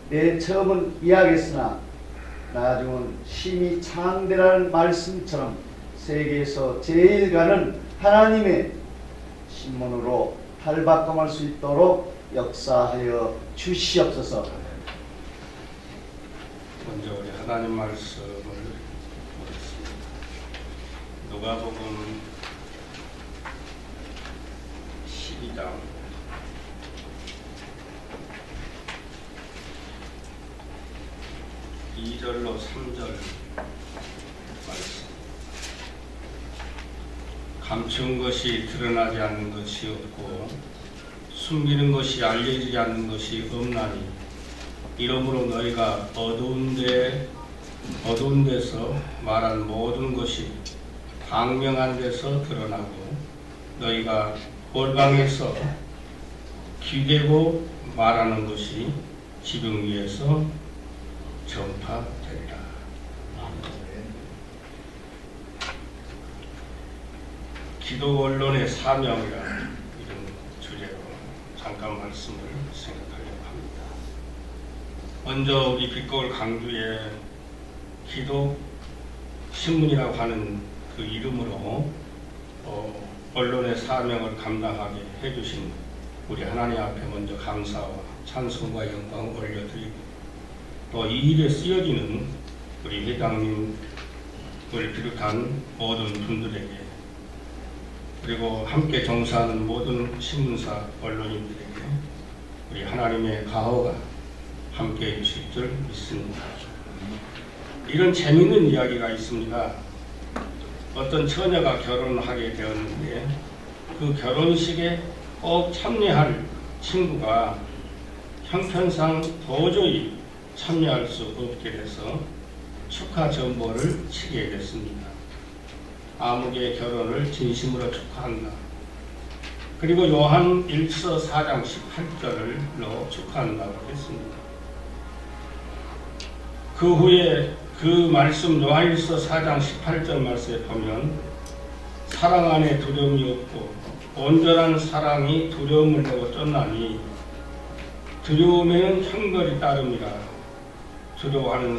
맨 처음은 이야기했으나 나중은 심히 창대라는 말씀처럼 세계에서 제일 가는 하나님의 신문으로 탈바꿈할 수 있도록 역사하여 주시옵소서. 먼저 우리 하나님 말씀을 보겠습니다. 누가복음 12장 2절로 3절 말씀. 감춘 것이 드러나지 않는 것이 없고 숨기는 것이 알려지지 않는 것이 없나니 이러므로 너희가 어두운 데서 말한 모든 것이 광명한 데서 드러나고 너희가 골방에서 기대고 말하는 것이 지붕 위에서 전파되리라. 기도 언론의 사명이라는 이런 주제로 잠깐 말씀을 생각하려고 합니다. 먼저 우리 빛거울 강주에 기도 신문이라고 하는 그 이름으로 언론의 사명을 감당하게 해주신 우리 하나님 앞에 먼저 감사와 찬송과 영광을 올려드리고 또 이 일에 쓰여지는 우리 회장님을 비롯한 모든 분들에게 그리고 함께 종사하는 모든 신문사 언론인들에게 우리 하나님의 가호가 함께 해주실 줄 믿습니다. 이런 재미있는 이야기가 있습니다. 어떤 처녀가 결혼을 하게 되었는데 그 결혼식에 꼭 참여할 친구가 형편상 도저히 참여할 수 없게 돼서 축하 전보를 치게 됐습니다. 아무개의 결혼을 진심으로 축하한다. 그리고 요한 1서 4장 18절로 축하한다고 했습니다. 그 후에 그 말씀 요한 1서 4장 18절 말씀에 보면 사랑 안에 두려움이 없고 온전한 사랑이 두려움을 내고 쫓나니 두려움에는 형벌이 따릅니다. 두려움은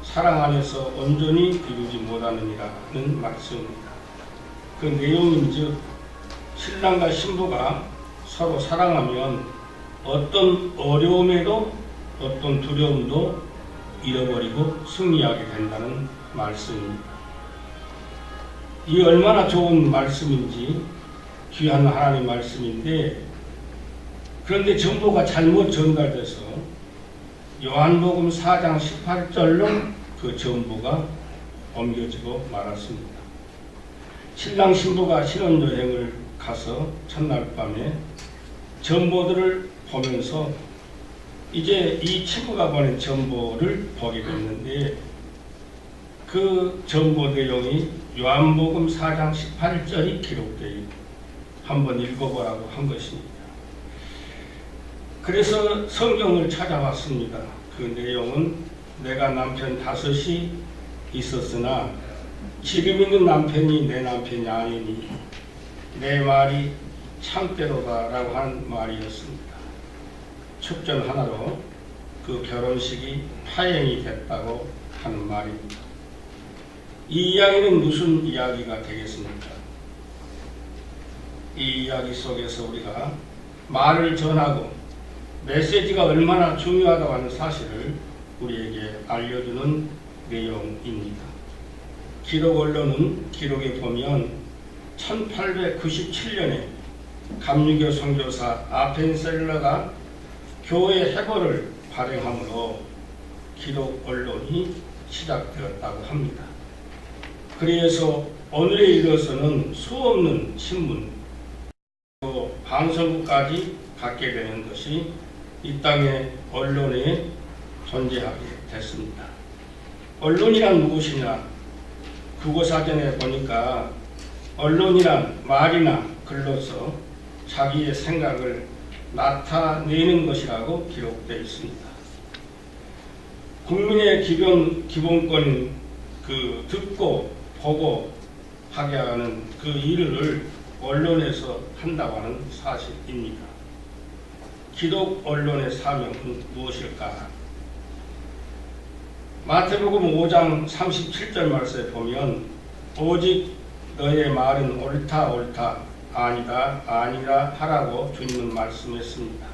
사랑 안에서 온전히 이루지 못하느니라는 말씀입니다. 그 내용인즉 신랑과 신부가 서로 사랑하면 어떤 어려움에도 어떤 두려움도 잃어버리고 승리하게 된다는 말씀입니다. 이 얼마나 좋은 말씀인지 귀한 하나님 말씀인데 그런데 정보가 잘못 전달돼서 요한복음 4장 18절로 그 정보가 옮겨지고 말았습니다. 신랑 신부가 신혼여행을 가서 첫날 밤에 정보들을 보면서 이제 이 친구가 보낸 정보를 보게 됐는데 그 정보 내용이 요한복음 4장 18절이 기록되어 있고 한번 읽어보라고 한 것입니다. 그래서 성경을 찾아봤습니다. 그 내용은 내가 남편 5이 있었으나 지금 있는 남편이 내 남편이 아니니 내 말이 참대로다 라고 하는 말이었습니다. 축전 하나로 그 결혼식이 파행이 됐다고 하는 말입니다. 이 이야기는 무슨 이야기가 되겠습니까? 이 이야기 속에서 우리가 말을 전하고 메시지가 얼마나 중요하다고 하는 사실을 우리에게 알려주는 내용입니다. 기록 언론은 기록에 보면 1897년에 감리교 선교사 아펜셀러가 교회 해벌을 발행함으로 기록 언론이 시작되었다고 합니다. 그래서 오늘에 이르러서는 수없는 신문, 또 방송국까지 갖게 되는 것이 이 땅의 언론에 존재하게 됐습니다. 언론이란 무엇이냐? 국어사전에 보니까 언론이란 말이나 글로서 자기의 생각을 나타내는 것이라고 기록되어 있습니다. 국민의 기본권인 그 듣고 보고 하게 하는 그 일을 언론에서 한다고 하는 사실입니다. 기독 언론의 사명은 무엇일까? 마태복음 5장 37절 말씀에 보면 오직 너의 말은 옳다 옳다 아니다 아니라 하라고 주님은 말씀했습니다.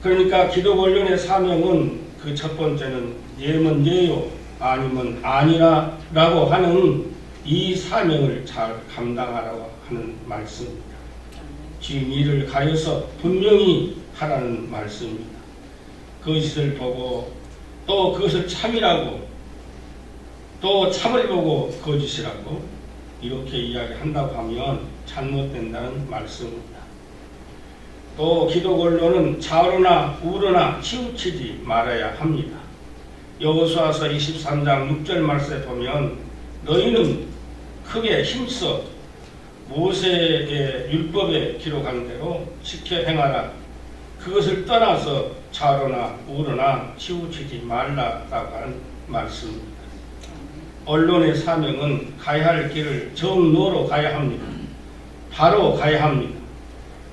그러니까 기독 언론의 사명은 그 첫 번째는 예면 예요 아니면 아니라 라고 하는 이 사명을 잘 감당하라고 하는 말씀입니다. 진리를 가려서 분명히 하라는 말씀입니다. 그것을 보고 또 그것을 참이라고 또 참을 보고 거짓이라고 이렇게 이야기한다고 하면 잘못된다는 말씀입니다. 또 기독 언론은 좌우로나 우로나 치우치지 말아야 합니다. 여호수아서 23장 6절 말씀에 보면 너희는 크게 힘써 모세의 율법에 기록한 대로 지켜 행하라. 그것을 떠나서 좌우로나 우로나 치우치지 말라라고 하는 말씀입니다. 언론의 사명은 가야 할 길을 정로로 가야 합니다. 바로 가야 합니다.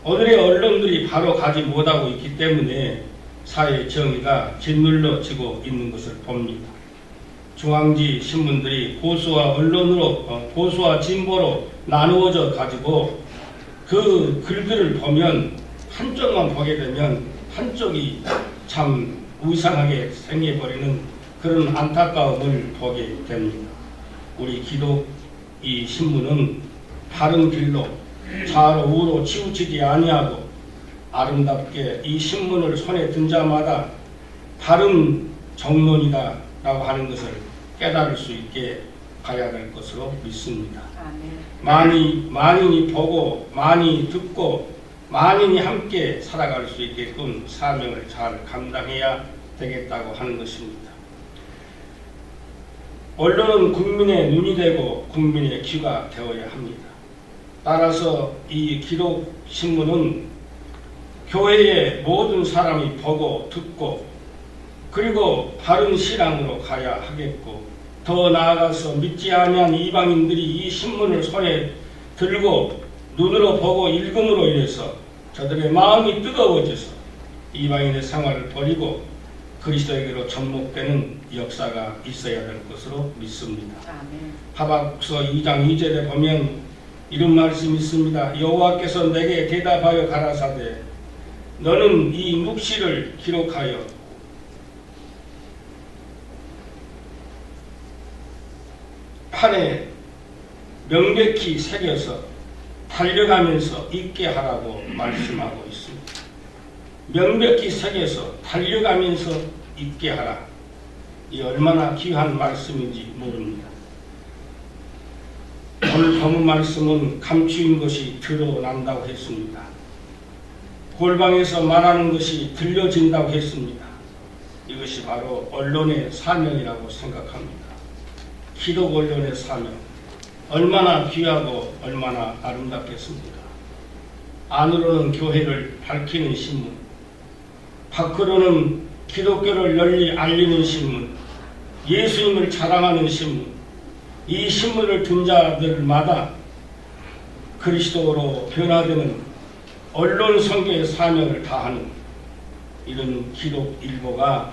오늘의 언론들이 바로 가지 못하고 있기 때문에 사회 정의가 짓눌러지고 있는 것을 봅니다. 중앙지 신문들이 보수와 언론으로 보수와 진보로 나누어져 가지고 그 글들을 보면 한쪽만 보게 되면 한쪽이 참 이상하게 생겨버리는 그런 안타까움을 보게 됩니다. 우리 기독 이 신문은 바른 길로 좌로 우로 치우치지 아니하고 아름답게 이 신문을 손에 든 자마다 바른 정론이다 라고 하는 것을 깨달을 수 있게 가야 될 것으로 믿습니다. 만인이 보고 많이 듣고 만인이 함께 살아갈 수 있게끔 사명을 잘 감당해야 되겠다고 하는 것입니다. 언론은 국민의 눈이 되고 국민의 귀가 되어야 합니다. 따라서 이 기독 신문은 교회의 모든 사람이 보고 듣고 그리고 바른 신앙으로 가야 하겠고 더 나아가서 믿지 아니한 이방인들이 이 신문을 손에 들고 눈으로 보고 읽음으로 인해서 저들의 마음이 뜨거워져서 이방인의 생활을 버리고 그리스도에게로 접목되는 역사가 있어야 될 것으로 믿습니다. 하박국서 2장 2절에 보면 이런 말씀이 있습니다. 여호와께서 내게 대답하여 가라사대 너는 이 묵시를 기록하여 판에 명백히 새겨서 달려가면서 읽게 하라고 말씀하고 있습니다. 명백히 새겨서 달려가면서 읽게 하라. 이 얼마나 귀한 말씀인지 모릅니다. 오늘 본문 말씀은 감추인 것이 드러난다고 했습니다. 골방에서 말하는 것이 들려진다고 했습니다. 이것이 바로 언론의 사명이라고 생각합니다. 기독 언론의 사명, 얼마나 귀하고 얼마나 아름답겠습니까? 안으로는 교회를 밝히는 신문, 밖으로는 기독교를 널리 알리는 신문, 예수님을 자랑하는 신문, 이 신문을 든 자들마다 그리스도로 변화되는 언론 선교의 사명을 다하는 이런 기독 일보가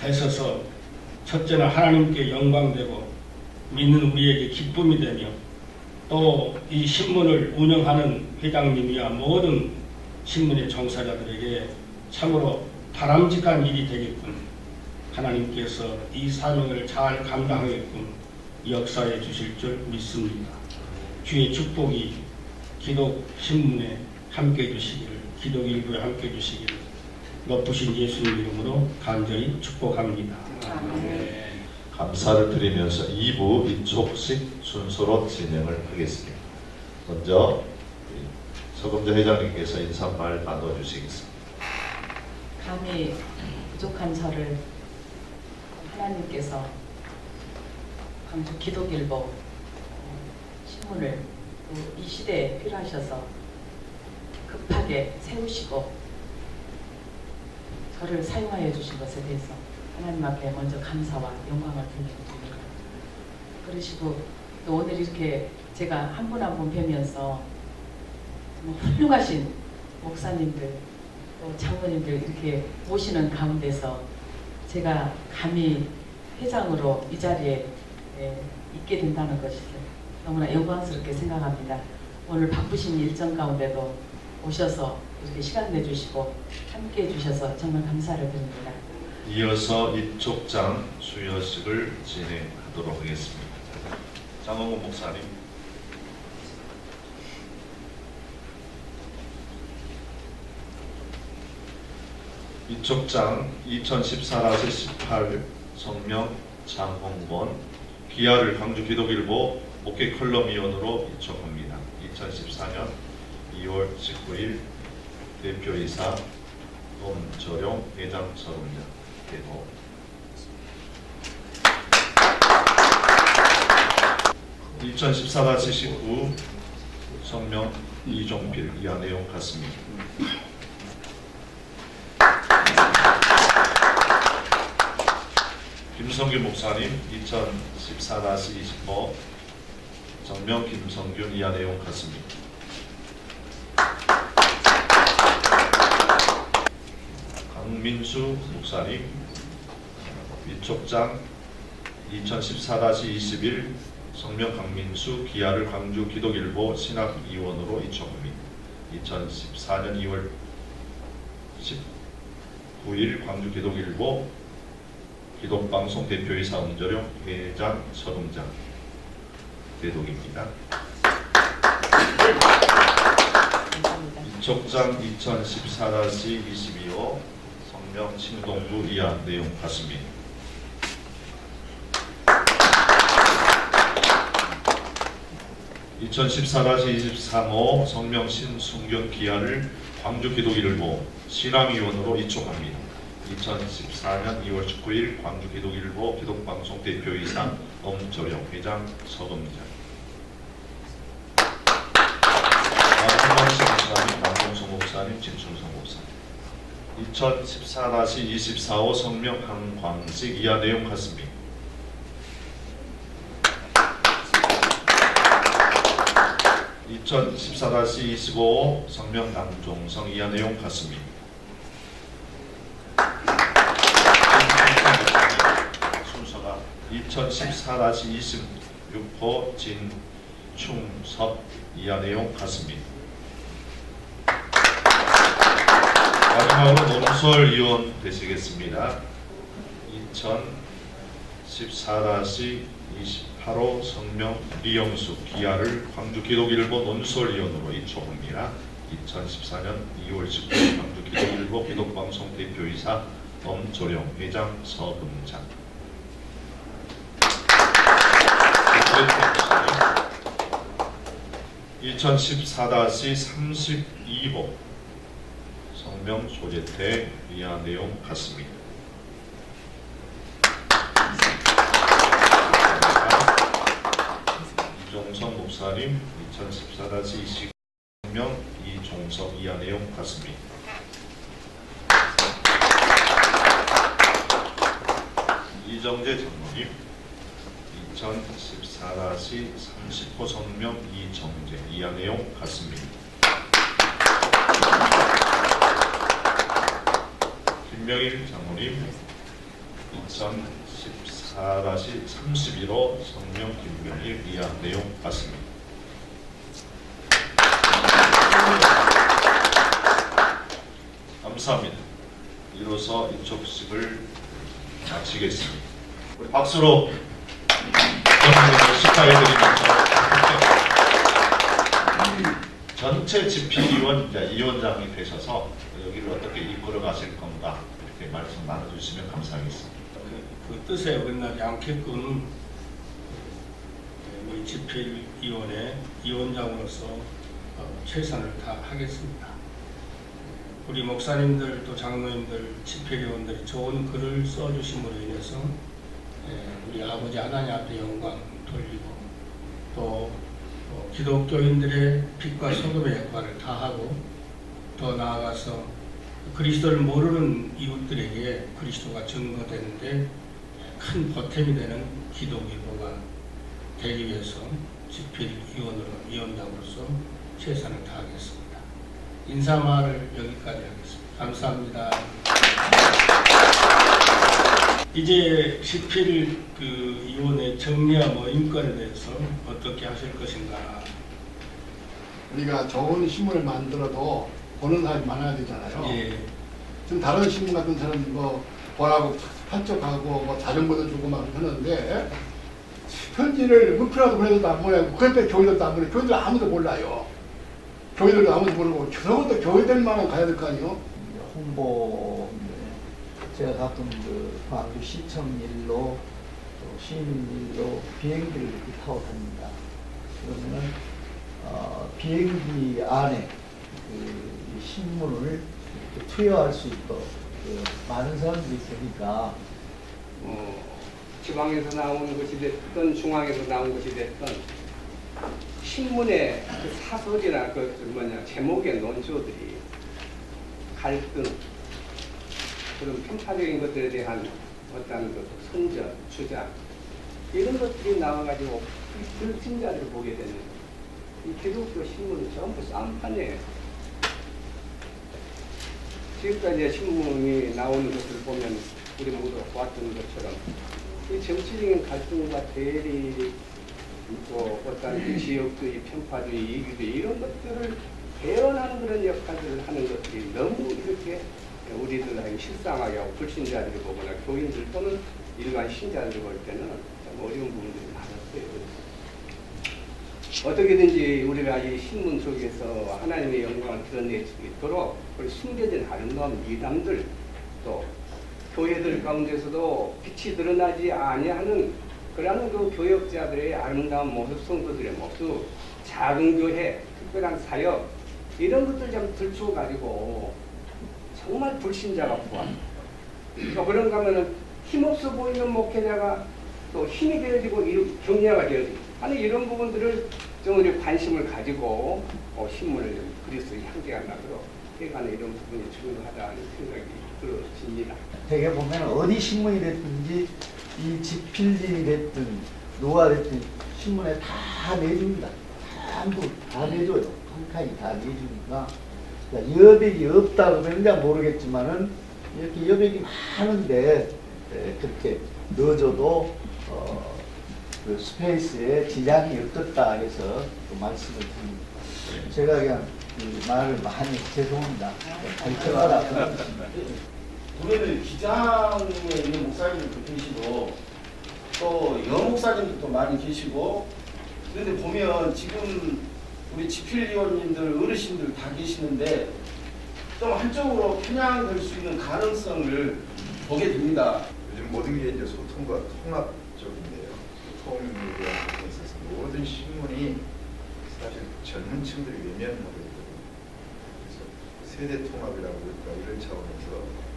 되셔서 첫째는 하나님께 영광되고 믿는 우리에게 기쁨이 되며 또 이 신문을 운영하는 회장님이야 모든 신문의 종사자들에게 참으로 바람직한 일이 되겠군. 하나님께서 이 사명을 잘 감당하게끔 역사해 주실 줄 믿습니다. 주의 축복이 기독 신문에 함께 해 주시기를, 기독 일부에 함께 해 주시기를 높으신 예수님 이름으로 간절히 축복합니다. 아멘. 감사를 드리면서 2부 이쪽씩 순서로 진행을 하겠습니다. 먼저 서금자 회장님께서 인사말 나눠주시겠습니다. 감히 부족한 저를 하나님께서 광주 기독일보 신문을 이 시대에 필요하셔서 급하게 세우시고 저를 사용하여 주신 것에 대해서 하나님 앞에 먼저 감사와 영광을 드립니다. 그러시고 또 오늘 이렇게 제가 한 분 한 분 뵈면서 훌륭하신 목사님들 또 장로님들 이렇게 모시는 가운데서 제가 감히 회장으로 이 자리에 있게 된다는 것이 너무나 영광스럽게 생각합니다. 오늘 바쁘신 일정 가운데도 오셔서 이렇게 시간 내주시고 함께 해주셔서 정말 감사를 드립니다. 이어서 이촉장 수여식을 진행하도록 하겠습니다. 장홍근 목사님. 이촉장 2014-18 성명 장홍건 기아를 광주 기독일보 목회 컬럼위원으로 이촉합니다. 2014년 2월 19일 대표이사 엄조룡 회장 서름자 대도 2014-19 성명 이종필 이하 내용 같습니다. 김성균 목사님 2014-25 성명 김성균 이하 내용 같습니다. 강민수 목사님 위촉장 2014-21 성명 강민수 기아를 광주 기독일보 신학위원으로 이촉합니다. 2014년 2월 19일 광주 기독일보 기독방송 대표이사 엄조룡 회장 서름장 대독입니다. 이촉장 2014-22호 성명 신동부 이하 내용 같습니다. (2014-23호) 성명 신순경 기아를 광주 기독일보 신앙위원으로 이촉합니다. 2014년 2월 19일 광주 기독일보 기독방송 대표이사 엄조룡 회장 서금장. 한광식 목사님, 남동성 목사님, 진충성 목사님. 2014-24호 성명 한광식 이하 내용 같습니다. 2014-25 성명 남종성 이하 내용 같습니다. 순서가 2014-26호 진충섭 이하 내용 같습니다. 마지막으로 논설위원 되시겠습니다. 2014-28호 성명 리영수 기아를 광주 기독일보 논설위원으로 이촉합니다. 2014년 2월 19일 광주 기독일보 기독방송 대표이사 엄조룡 회장 서금장. 2014-32호 성명 조재태 이하 내용 같습니다. 이종성 목사님 2014-20 성명 이종석 이하 내용 같습니다. 이정재 장로님 2014-30호 성명 이정재 이하 내용 같습니다. 김명일 장로님 2014-31호 성명 김명일 이하 내용 같습니다. 감사합니다. 이로써 이촉식을 마치겠습니다. 우리 박수로 여러분들 축하해드리면서 전체 집필위원 위원장이 되셔서 여기를 어떻게 이끌어 가실 건가 이렇게 말씀 나눠주시면 감사하겠습니다. 그 뜻에 어긋나지 않게끔 우리 집필위원회 위원장으로서 최선을 다하겠습니다. 우리 목사님들 또 장로님들 집회위원들이 좋은 글을 써주심으로 인해서 우리 아버지 하나님 앞에 영광 돌리고 또 기독교인들의 빛과 소금의 역할을 다하고 더 나아가서 그리스도를 모르는 이웃들에게 그리스도가 증거되는데 큰 보탬이 되는 기독일보가 되기 위해서 집필위원장으로서 최선을 다하겠습니다. 인사말을 여기까지 하겠습니다. 감사합니다. 이제 집필 그 위원회 정리와 모임권에 대해서 어떻게 하실 것인가? 우리가 좋은 신문을 만들어도 보는 사람이 많아야 되잖아요. 예, 지금 다른 신문 같은 사람 뭐 보라고 판촉하고 뭐 자전거도 주고 막 하는데 편지를 문표라도 보내도 안 보내고 그때 교회들도 안 보내고 교회들 아무도 몰라요. 교회들도 아무도 모르고 저것도 교회들만 가야 될 거 아니에요? 홍보인데 제가 가끔 그 광주 시청 일로 또 시민 일로 비행기를 이렇게 타고 다닙니다. 그러면은 비행기 안에 이 신문을 이렇게 투여할 수 있도록 많은 사람들이 있으니까 지방에서 나오는 것이 됐든 중앙에서 나온 것이 됐든 신문의 그 사설이나 제목의 논조들이 갈등 그런 편파적인 것들에 대한 어떤 그 선전, 주장 이런 것들이 나와가지고 불신자들을 보게 되는 이 기독교 신문은 전부 쌈판이에요. 지금까지 신문이 나오는 것을 보면 우리 모두 보았던 것처럼 이 정치적인 갈등과 대리 또 어떤 지역주의, 편파주의, 이기주의 이런 것들을 배연하는 그런 역할들을 하는 것들이 너무 이렇게 우리들에게 실상하게 하고 불신자들이 보거나 교인들 또는 일반 신자들이 볼 때는 참 어려운 부분들이 많았어요. 어떻게든지 우리가 이 신문 속에서 하나님의 영광을 드러낼 수 있도록 우리 숨겨진 아름다운 미담들 또 교회들 가운데서도 빛이 드러나지 아니하는 그러한 그 교역자들의 아름다운 모습, 성도들의 모습, 작은 교회, 특별한 사역 이런 것들 좀 들추어가지고 정말 불신자가 구합니다. 또 그런가 하면은 힘없어 보이는 목회자가 또 힘이 되어지고 격려가 되어지고 하는 이런 부분들을 좀 우리 관심을 가지고 신문을 좀 그리스도의 향기가 나도록 해가는 이런 부분이 중요하다는 생각이 들어집니다. 되게 보면 어디 신문이 됐든지 이 집필진이 됐든 누가 됐든 신문에 다 내줍니다. 다 내줘요. 한 칸이 다 내주니까 여백이 없다고 그런지 모르겠지만은 이렇게 여백이 많은데 그렇게 넣어줘도 그 스페이스에 지장이 없었다 해서 그 말씀을 드립니다. 제가 그냥 이 말을 많이 죄송합니다. 발전하라. 보면은 기장에 있는 목사님들도 계시고 또 여목사님들도 많이 계시고 그런데 보면 지금 우리 집필위원님들 어르신들 다 계시는데 좀 한쪽으로 편향될 수 있는 가능성을 보게 됩니다. 요즘 모든 게 이제 소통과 통합 쪽인데요. 소통에 대한 부분에 있어서 모든 신문이 사실 젊은 층들이 외면하고 있거든요. 그래서 세대 통합이라고 할까 이런 차원에서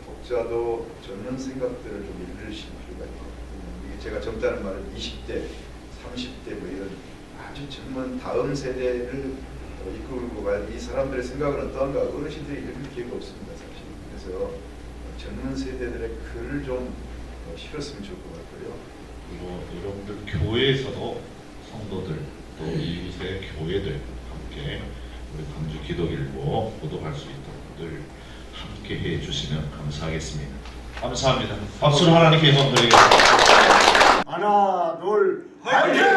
독자도 젊은 생각들을 좀 읽으실 필요가 있거든요. 이게 제가 젊다는 말은 20대, 30대 뭐 이런 아주 젊은 다음 세대를 이끌고 갈 이 사람들의 생각은 어떠한가 어르신들이 읽을 기회가 없습니다 사실. 그래서 젊은 세대들의 글을 좀 실었으면 좋을 것 같고요. 그리고 여러분들 교회에서도 성도들 또 이웃의 교회들 함께 우리 광주 기독일보 보도할 수 있도록 늘 함께 해주시면 감사하겠습니다. 감사합니다. 박수로 하나님께 영광 드리겠습니다. 하나, 둘, 화이팅!